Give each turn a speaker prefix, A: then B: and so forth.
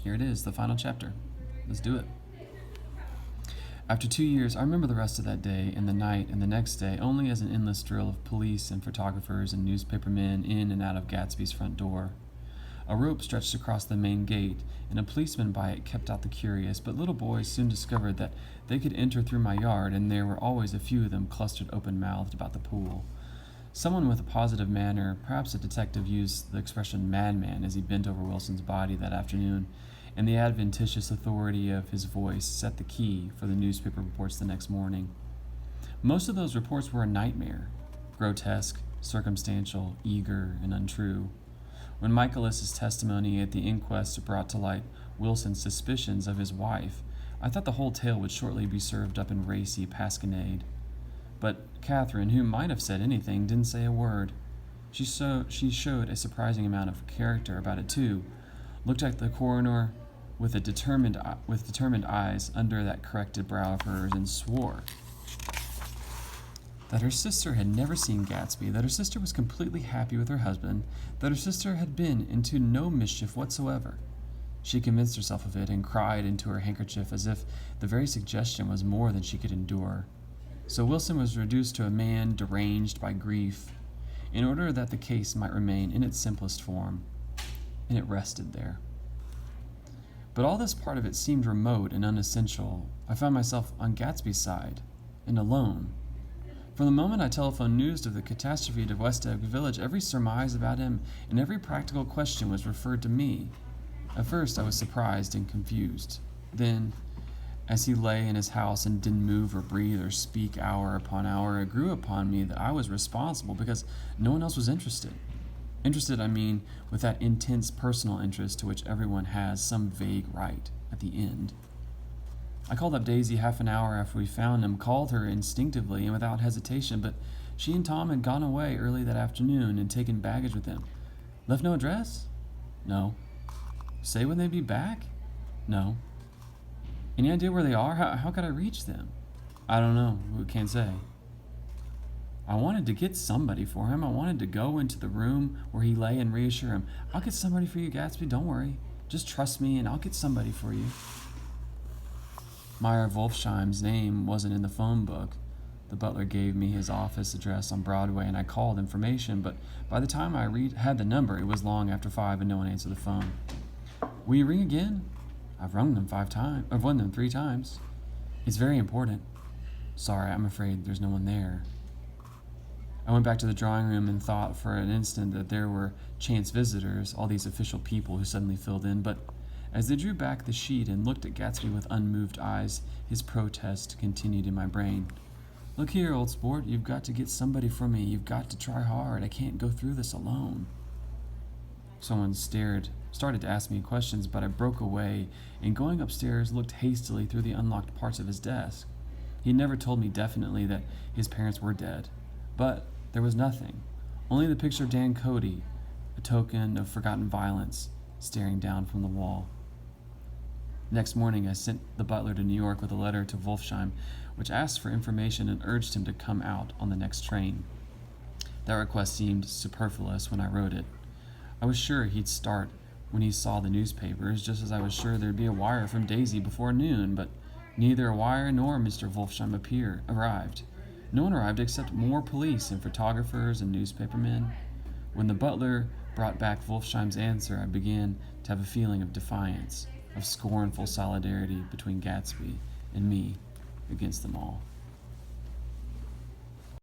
A: Here it is, the final chapter. Let's do it. After 2 years, I remember the rest of that day and the night and the next day only as an endless drill of police and photographers and newspapermen in and out of Gatsby's front door. A rope stretched across the main gate, and a policeman by it kept out the curious, but little boys soon discovered that they could enter through my yard, and there were always a few of them clustered open-mouthed about the pool. Someone with a positive manner, perhaps a detective, used the expression madman as he bent over Wilson's body that afternoon, and the adventitious authority of his voice set the key for the newspaper reports the next morning. Most of those reports were a nightmare, grotesque, circumstantial, eager, and untrue. When Michaelis's testimony at the inquest brought to light Wilson's suspicions of his wife, I thought the whole tale would shortly be served up in racy pasquinade. But Catherine, who might have said anything, didn't say a word. She showed a surprising amount of character about it too, looked at the coroner with determined eyes under that corrected brow of hers, and swore that her sister had never seen Gatsby, that her sister was completely happy with her husband, that her sister had been into no mischief whatsoever. She convinced herself of it and cried into her handkerchief as if the very suggestion was more than she could endure. So Wilson was reduced to a man deranged by grief, in order that the case might remain in its simplest form, and it rested there. But all this part of it seemed remote and unessential. I found myself on Gatsby's side, and alone. From the moment I telephoned news of the catastrophe to West Egg Village, every surmise about him and every practical question was referred to me. At first I was surprised and confused. Then, as he lay in his house and didn't move or breathe or speak hour upon hour, it grew upon me that I was responsible because no one else was interested. Interested, I mean, with that intense personal interest to which everyone has some vague right at the end. I called up Daisy half an hour after we found him, called her instinctively and without hesitation, but she and Tom had gone away early that afternoon and taken baggage with them. Left no address? No. Say when they'd be back? No. Any idea where they are? How could I reach them? I don't know. We can't say. I wanted to get somebody for him. I wanted to go into the room where he lay and reassure him. I'll get somebody for you, Gatsby. Don't worry. Just trust me and I'll get somebody for you. Meyer Wolfsheim's name wasn't in the phone book. The butler gave me his office address on Broadway and I called information, but by the time I had the number, it was long after 5 and no one answered the phone. Will you ring again? I've rung them 5 times. I've rung them 3 times. It's very important. Sorry, I'm afraid there's no one there. I went back to the drawing room and thought for an instant that there were chance visitors, all these official people who suddenly filled in, but as they drew back the sheet and looked at Gatsby with unmoved eyes, his protest continued in my brain. Look here, old sport, you've got to get somebody for me. You've got to try hard. I can't go through this alone. Someone started to ask me questions, but I broke away and going upstairs looked hastily through the unlocked parts of his desk. He had never told me definitely that his parents were dead, but there was nothing, only the picture of Dan Cody, a token of forgotten violence, staring down from the wall. Next morning, I sent the butler to New York with a letter to Wolfsheim, which asked for information and urged him to come out on the next train. That request seemed superfluous when I wrote it. I was sure he'd start when he saw the newspapers, just as I was sure there'd be a wire from Daisy before noon, but neither a wire nor Mr. Wolfsheim arrived. No one arrived except more police and photographers and newspapermen. When the butler brought back Wolfsheim's answer, I began to have a feeling of defiance, of scornful solidarity between Gatsby and me against them all.